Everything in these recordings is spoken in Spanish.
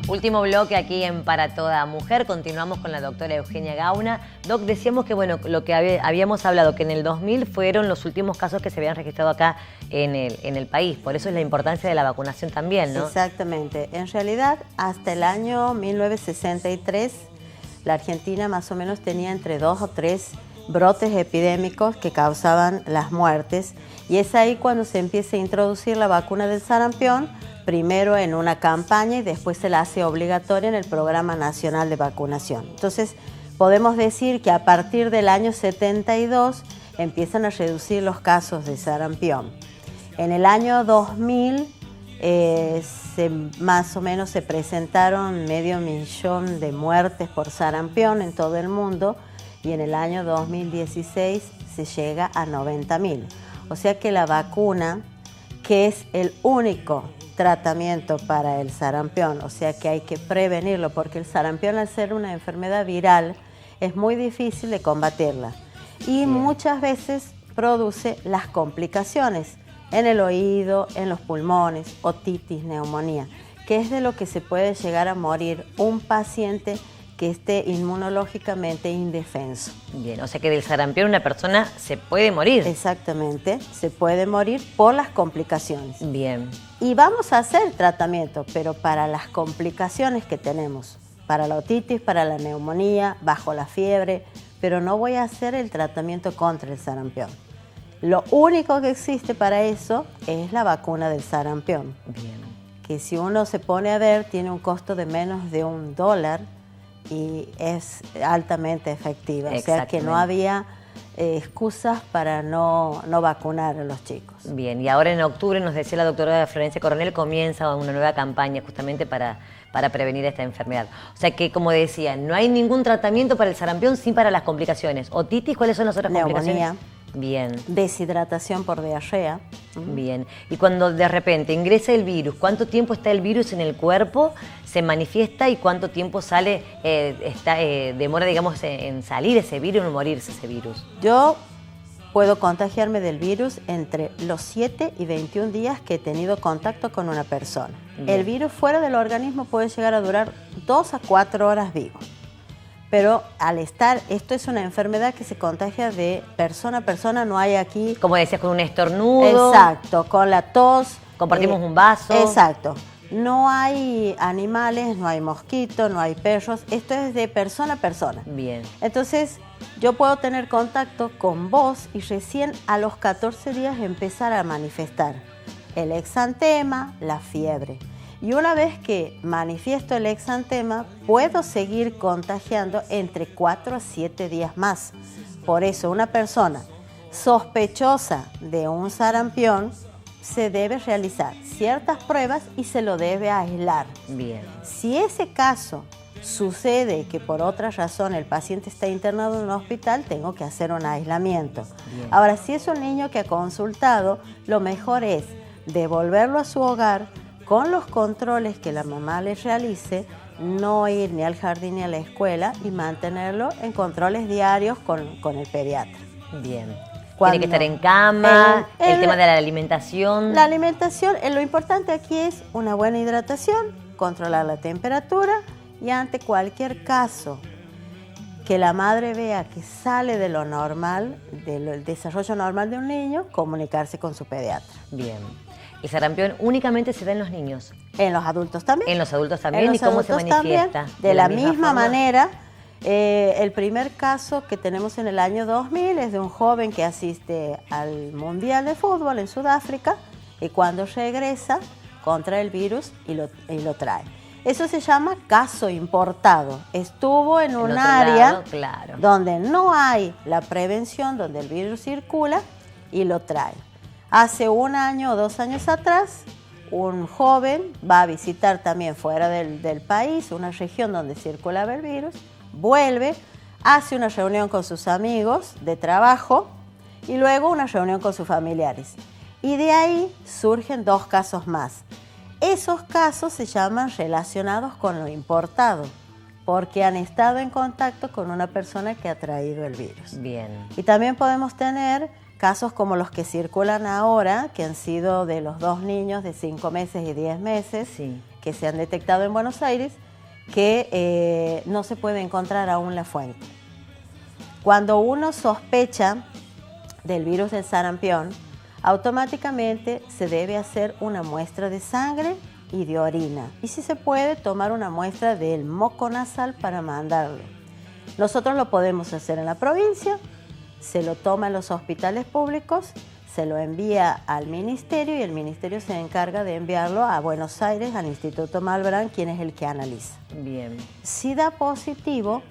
Último bloque aquí en Para Toda Mujer. Continuamos con la doctora Eugenia Gauna. Doc, decíamos que bueno, lo que habíamos hablado, que en el 2000 fueron los últimos casos que se habían registrado acá en el país. Por eso es la importancia de la vacunación también, ¿no? Exactamente. En realidad, hasta el año 1963, la Argentina más o menos tenía entre 2 o 3 brotes epidémicos que causaban las muertes. Y es ahí cuando se empieza a introducir la vacuna del sarampión, primero en una campaña y después se la hace obligatoria en el Programa Nacional de Vacunación. Entonces, podemos decir que a partir del año 72 empiezan a reducir los casos de sarampión. En el año 2000, más o menos se presentaron 500.000 de muertes por sarampión en todo el mundo y en el año 2016 se llega a 90.000. O sea que la vacuna, que es el único tratamiento para el sarampión, o sea que hay que prevenirlo, porque el sarampión, al ser una enfermedad viral, es muy difícil de combatirla y muchas veces produce las complicaciones en el oído, en los pulmones, otitis, neumonía, que es de lo que se puede llegar a morir un paciente que esté inmunológicamente indefenso. Bien, o sea que del sarampión una persona se puede morir. Exactamente, se puede morir por las complicaciones. Bien. Y vamos a hacer tratamiento, pero para las complicaciones que tenemos, para la otitis, para la neumonía, bajo la fiebre, pero no voy a hacer el tratamiento contra el sarampión. Lo único que existe para eso es la vacuna del sarampión. Bien. Que si uno se pone a ver, tiene un costo de menos de $1 y es altamente efectiva. O sea que no había excusas para no vacunar a los chicos. Bien, y ahora en octubre, nos decía la doctora Florencia Coronel, comienza una nueva campaña justamente para prevenir esta enfermedad. O sea que, como decía, no hay ningún tratamiento para el sarampión sin para las complicaciones. Otitis, ¿cuáles son las otras complicaciones? Neumonía. Bien. Deshidratación por diarrea. Bien. Y cuando de repente ingresa el virus, ¿cuánto tiempo está el virus en el cuerpo? ¿Se manifiesta y cuánto tiempo sale, demora, digamos, en salir ese virus o en morirse ese virus? Yo puedo contagiarme del virus entre los 7 y 21 días que he tenido contacto con una persona. Bien. El virus fuera del organismo puede llegar a durar 2 a 4 horas vivo. Pero al estar, esto es una enfermedad que se contagia de persona a persona, no hay aquí... Como decías, con un estornudo. Exacto, con la tos. Compartimos un vaso. Exacto. No hay animales, no hay mosquitos, no hay perros. Esto es de persona a persona. Bien. Entonces, yo puedo tener contacto con vos y recién a los 14 días empezar a manifestar el exantema, la fiebre. Y una vez que manifiesto el exantema, puedo seguir contagiando entre 4 a 7 días más. Por eso, una persona sospechosa de un sarampión se debe realizar ciertas pruebas y se lo debe aislar. Bien. Si ese caso sucede que por otra razón el paciente está internado en un hospital, tengo que hacer un aislamiento. Bien. Ahora, si es un niño que ha consultado, lo mejor es devolverlo a su hogar con los controles que la mamá le realice, no ir ni al jardín ni a la escuela y mantenerlo en controles diarios con el pediatra. Bien. Tiene que estar en cama, el tema de la alimentación. La alimentación, lo importante aquí es una buena hidratación, controlar la temperatura y ante cualquier caso que la madre vea que sale de lo normal, del desarrollo normal de un niño, comunicarse con su pediatra. Bien. ¿El sarampión únicamente se da en los niños? En los adultos también. En los adultos también. ¿Y cómo se manifiesta? También, de la misma manera. El primer caso que tenemos en el año 2000 es de un joven que asiste al Mundial de Fútbol en Sudáfrica y cuando regresa contrae el virus y lo trae. Eso se llama caso importado. Estuvo en un área donde no hay la prevención, donde el virus circula y lo trae. Hace 1 año o 2 años atrás, un joven va a visitar también fuera del país, una región donde circulaba el virus, vuelve, hace una reunión con sus amigos de trabajo y luego una reunión con sus familiares. Y de ahí surgen 2 casos más. Esos casos se llaman relacionados con lo importado, porque han estado en contacto con una persona que ha traído el virus. Bien. Y también podemos tener casos como los que circulan ahora, que han sido de los 2 niños de 5 meses y 10 meses, sí, que se han detectado en Buenos Aires que no se puede encontrar aún la fuente. Cuando uno sospecha del virus del sarampión, automáticamente se debe hacer una muestra de sangre y de orina. Y si se puede, tomar una muestra del moco nasal para mandarlo. Nosotros lo podemos hacer en la provincia, se lo toma en los hospitales públicos, se lo envía al ministerio y el ministerio se encarga de enviarlo a Buenos Aires, al Instituto Malbrán, quien es el que analiza. Bien. Si da positivo,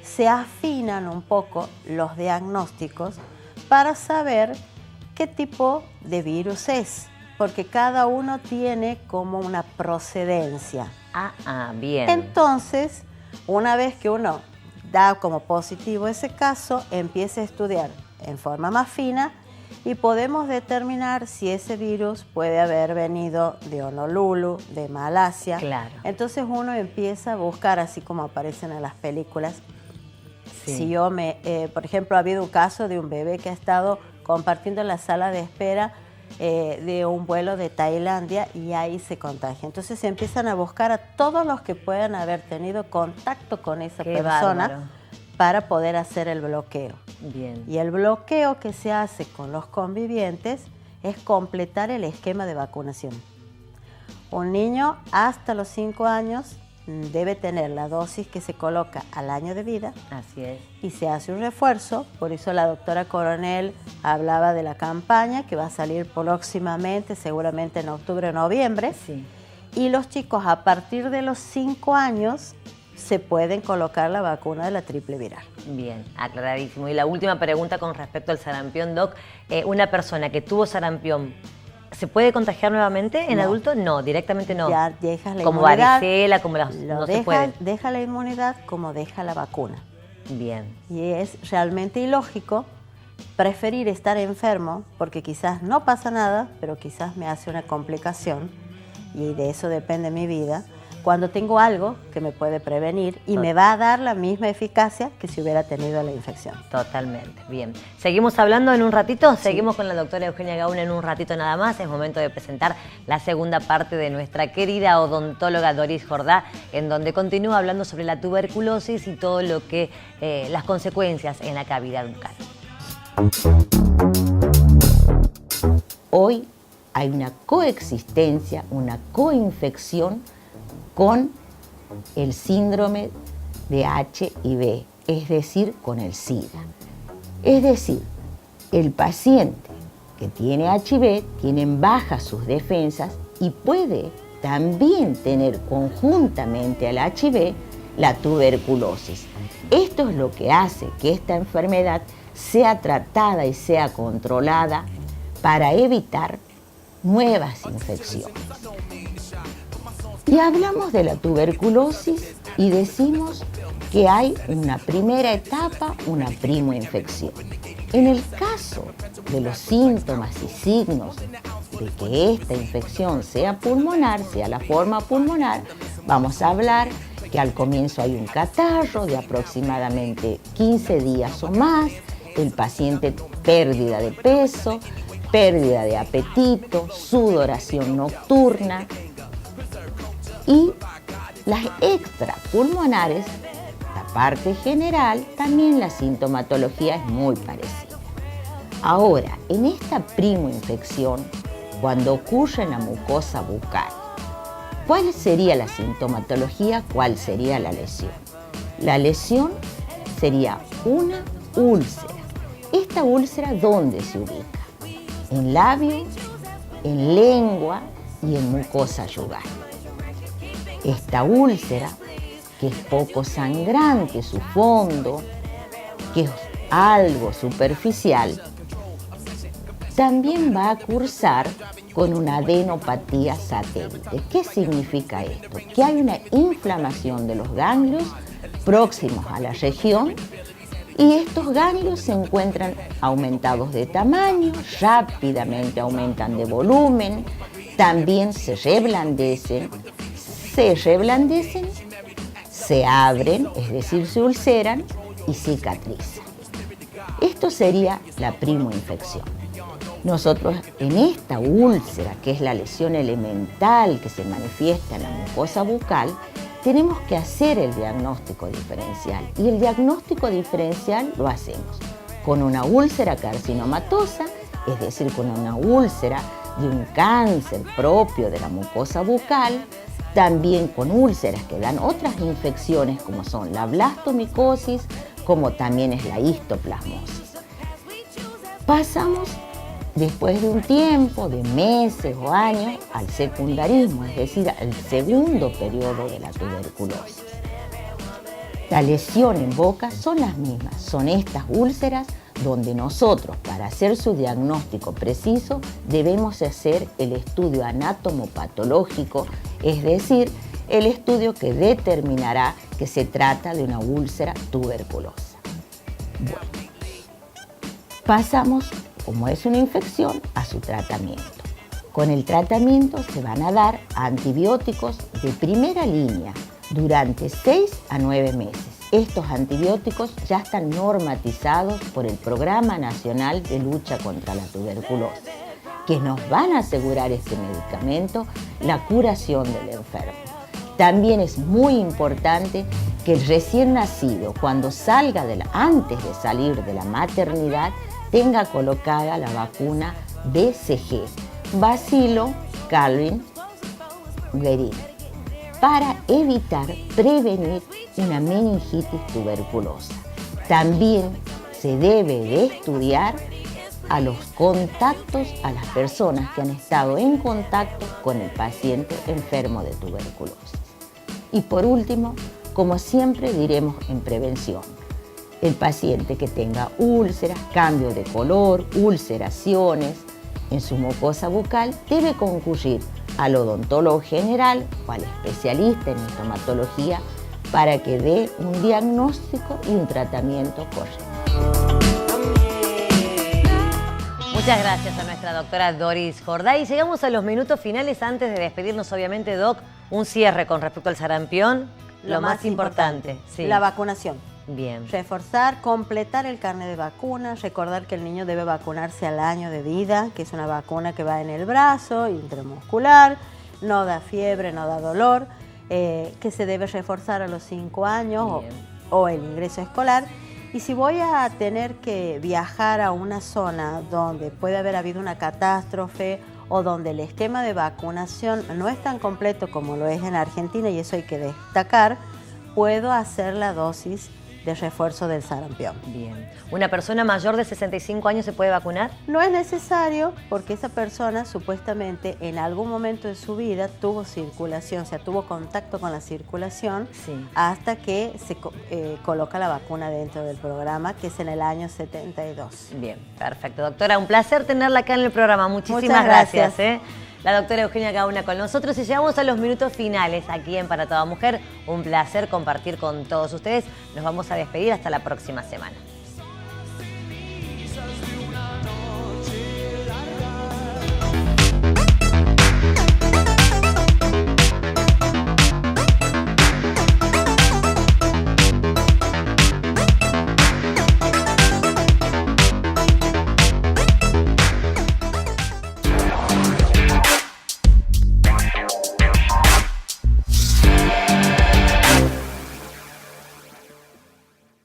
se afinan un poco los diagnósticos para saber qué tipo de virus es, porque cada uno tiene como una procedencia. Bien. Entonces, una vez que uno da como positivo ese caso, empieza a estudiar en forma más fina y podemos determinar si ese virus puede haber venido de Honolulu, de Malasia. Claro. Entonces uno empieza a buscar, así como aparecen en las películas. Sí. Si yo por ejemplo, ha habido un caso de un bebé que ha estado compartiendo la sala de espera de un vuelo de Tailandia y ahí se contagia. Entonces se empiezan a buscar a todos los que puedan haber tenido contacto con esa persona bárbaro. Para poder hacer el bloqueo. Bien. Y el bloqueo que se hace con los convivientes es completar el esquema de vacunación. Un niño hasta los 5 años debe tener la dosis que se coloca al año de vida. Así es. Y se hace un refuerzo, por eso la doctora Coronel hablaba de la campaña que va a salir próximamente, seguramente en octubre o noviembre. Sí. Y los chicos a partir de los 5 años se pueden colocar la vacuna de la triple viral. Bien, aclaradísimo. Y la última pregunta con respecto al sarampión, Doc. Una persona que tuvo sarampión, ¿se puede contagiar nuevamente en adulto? No, directamente no. Ya dejas la como inmunidad. varicela, como las... no se puede. Deja la inmunidad como deja la vacuna. Bien. Y es realmente ilógico preferir estar enfermo, porque quizás no pasa nada, pero quizás me hace una complicación, y de eso depende mi vida, cuando tengo algo que me puede prevenir y me va a dar la misma eficacia que si hubiera tenido la infección. Totalmente, bien. ¿Seguimos hablando en un ratito? Sí. Seguimos con la doctora Eugenia Gauna en un ratito nada más. Es momento de presentar la segunda parte de nuestra querida odontóloga Doris Jordá, en donde continúa hablando sobre la tuberculosis y todo lo que, las consecuencias en la cavidad bucal. Hoy hay una coexistencia, una coinfección con el síndrome de HIV, es decir, con el SIDA. Es decir, el paciente que tiene HIV tiene bajas sus defensas y puede también tener conjuntamente al HIV la tuberculosis. Esto es lo que hace que esta enfermedad sea tratada y sea controlada para evitar nuevas infecciones. Y hablamos de la tuberculosis y decimos que hay una primera etapa, una primoinfección. En el caso de los síntomas y signos de que esta infección sea pulmonar, sea la forma pulmonar, vamos a hablar que al comienzo hay un catarro de aproximadamente 15 días o más, el paciente pérdida de peso, pérdida de apetito, sudoración nocturna. Y las extrapulmonares, la parte general, también la sintomatología es muy parecida. Ahora, en esta primoinfección, cuando ocurre en la mucosa bucal, ¿cuál sería la sintomatología? ¿Cuál sería la lesión? La lesión sería una úlcera. ¿Esta úlcera dónde se ubica? En labio, en lengua y en mucosa yugal. Esta úlcera, que es poco sangrante su fondo, que es algo superficial, también va a cursar con una adenopatía satélite. ¿Qué significa esto? Que hay una inflamación de los ganglios próximos a la región y estos ganglios se encuentran aumentados de tamaño, rápidamente aumentan de volumen, también se reblandecen, se abren, es decir, se ulceran y cicatrizan. Esto sería la primoinfección. Nosotros en esta úlcera, que es la lesión elemental que se manifiesta en la mucosa bucal, tenemos que hacer el diagnóstico diferencial. Y el diagnóstico diferencial lo hacemos con una úlcera carcinomatosa, es decir, con una úlcera de un cáncer propio de la mucosa bucal, también con úlceras que dan otras infecciones como son la blastomicosis, como también es la histoplasmosis. Pasamos después de un tiempo, de meses o años, al secundarismo, es decir, al segundo periodo de la tuberculosis. La lesión en boca son las mismas, son estas úlceras donde nosotros, para hacer su diagnóstico preciso, debemos hacer el estudio anatomopatológico, es decir, el estudio que determinará que se trata de una úlcera tuberculosa. Bueno, pasamos, como es una infección, a su tratamiento. Con el tratamiento se van a dar antibióticos de primera línea durante 6 a 9 meses. Estos antibióticos ya están normatizados por el Programa Nacional de Lucha contra la Tuberculosis, que nos van a asegurar este medicamento la curación del enfermo. También es muy importante que el recién nacido, cuando salga antes de salir de la maternidad, tenga colocada la vacuna BCG, Bacilo Calvin Guerin, para evitar prevenir una meningitis tuberculosa. También se debe de estudiar a los contactos, a las personas que han estado en contacto con el paciente enfermo de tuberculosis. Y por último, como siempre diremos en prevención, el paciente que tenga úlceras, cambio de color, ulceraciones en su mucosa bucal debe concurrir al odontólogo general o al especialista en estomatología para que dé un diagnóstico y un tratamiento correcto. Muchas gracias a nuestra doctora Doris Jordá. Y llegamos a los minutos finales. Antes de despedirnos, obviamente, Doc, un cierre con respecto al sarampión. Lo más importante. Sí. La vacunación. Bien. Reforzar, completar el carnet de vacunas, recordar que el niño debe vacunarse al año de vida, que es una vacuna que va en el brazo, intramuscular, no da fiebre, no da dolor, que se debe reforzar a los 5 años o el ingreso escolar. Y si voy a tener que viajar a una zona donde puede haber habido una catástrofe o donde el esquema de vacunación no es tan completo como lo es en Argentina, y eso hay que destacar, puedo hacer la dosis de refuerzo del sarampión. Bien. ¿Una persona mayor de 65 años se puede vacunar? No es necesario, porque esa persona supuestamente en algún momento de su vida tuvo circulación, o sea, tuvo contacto con la circulación, sí, hasta que se coloca la vacuna dentro del programa, que es en el año 72. Bien, perfecto. Doctora, un placer tenerla acá en el programa. Muchísimas gracias. La doctora Eugenia Gauna con nosotros, y llegamos a los minutos finales aquí en Para Toda Mujer. Un placer compartir con todos ustedes. Nos vamos a despedir hasta la próxima semana.